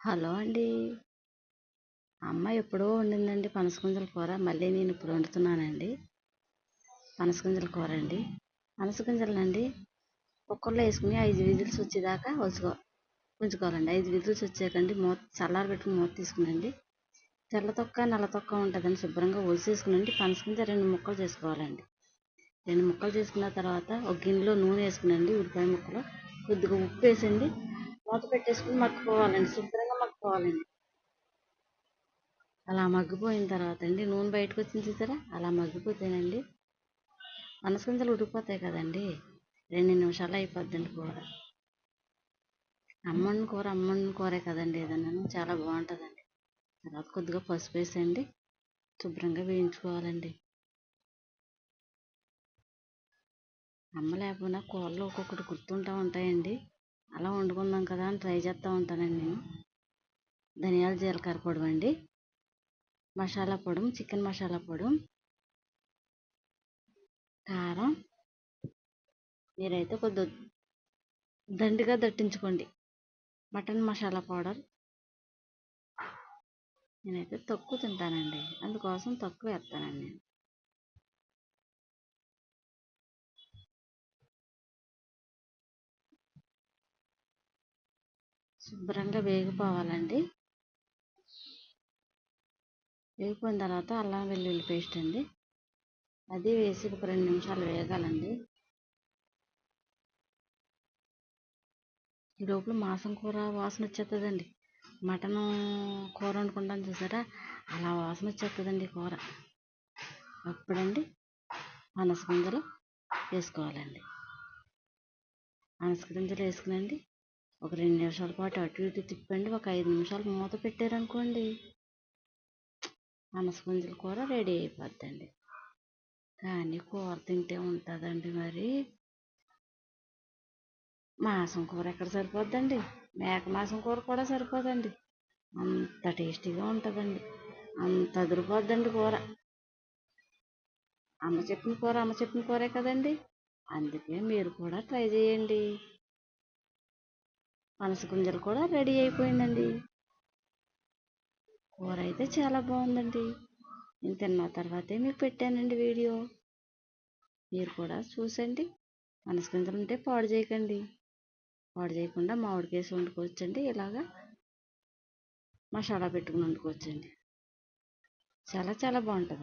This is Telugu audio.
హలో అండి. అమ్మ ఎప్పుడో వండిందండి పనసగింజల కూర. మళ్ళీ నేను ఇప్పుడు వండుతున్నానండి. పనసగింజల కూర అండి. పనసగింజలనండి కుక్కర్లో వేసుకుని 5 విజిల్స్ వచ్చేదాకా ఉంచుకోవాలండి. 5 విజిల్స్ వచ్చాకండి మూత చల్లార పెట్టుకుని మూత తీసుకునండి. తెల్ల తొక్క నల్ల తొక్క ఉంటుందండి, శుభ్రంగా ఒలిసేసుకునండి. పనసగింజ 2 ముక్కలు చేసుకోవాలండి. 2 ముక్కలు చేసుకున్న తర్వాత ఒక గిన్నెలో నూనె వేసుకునండి. ఉల్లిపాయ ముక్కలు కొద్దిగా ఉప్పు వేసండి, మూత పెట్టేసుకుని మగ్గిపోవాలండి. శుభ్రంగా మగ్గిపోవాలండి. అలా మగ్గిపోయిన తర్వాత అండి నూనె బయటకు వచ్చింది చూసారా, అలా మగ్గిపోతేనండి పనసగింజలు ఉడికిపోతాయి కదండి. 2 నిమిషాలు అయిపోద్దండి కూర. అమ్మ కూరే కదండి, ఏదన్నా చాలా బాగుంటుందండి. తర్వాత కొద్దిగా పసుపు వేసండి, శుభ్రంగా వేయించుకోవాలండి. అమ్మ లేకపోయినా కూరలు ఒక్కొక్కటి గుర్తుంటూ ఉంటాయండి. అలా వండుకుందాం కదా అని ట్రై చేస్తూ ఉంటానండి నేను. ధనియాల జీలకర్ర పొడి అండి, మసాలా పొడి, చికెన్ మసాలా పొడి, కారం. మీరైతే కొద్ది దండిగా దట్టించుకోండి. Mutton masala powder. నేనైతే తక్కువ తింటానండి, అందుకోసం తక్కువ వేస్తానండి నేను. శుభ్రంగా వేగిపోవాలండి. వేగిపోయిన తర్వాత అల్లం వెల్లుల్లి పేస్ట్ అండి, అది వేసి ఒక 2 నిమిషాలు వేగాలండి. ఈ లోపల మాంసం కూర వాసన వచ్చేస్తుందండి. మటన్ కూర వండుకుంటాం చూసారా, అలా వాసన వచ్చేస్తుందండి కూర. అప్పుడండి పనసగింజలు వేసుకోవాలండి. పనసగింజలు వేసుకునండి ఒక 2 నిమిషాల పాటు అటు ఇటు తిప్పండి. ఒక 5 నిమిషాలు మూత పెట్టారనుకోండి, పనసగింజల కూర రెడీ అయిపోద్దండి. కానీ కూర తింటే ఉంటుందండి. మరి మాంసం కూర ఎక్కడ సరిపోద్దండి, మేక మాంసం కూర కూడా సరిపోదండి. అంత టేస్టీగా ఉంటుందండి, అంత అదిరిపోద్దండి కూర. అమ్మ చెప్పిన కూరే కదండి, అందుకే మీరు కూడా ట్రై చేయండి. పనసగింజలు కూడా రెడీ అయిపోయిందండి. కూర అయితే చాలా బాగుందండి. నేను తిన్న తర్వాతే మీకు పెట్టానండి వీడియో. మీరు కూడా చూసండి. పనసగింజలు ఉంటే పాడు చేయకండి. పాడు చేయకుండా మామిడికేసి వండుకోవచ్చండి. ఇలాగా మసాలా పెట్టుకుని వండుకోవచ్చండి. చాలా చాలా బాగుంటుంది.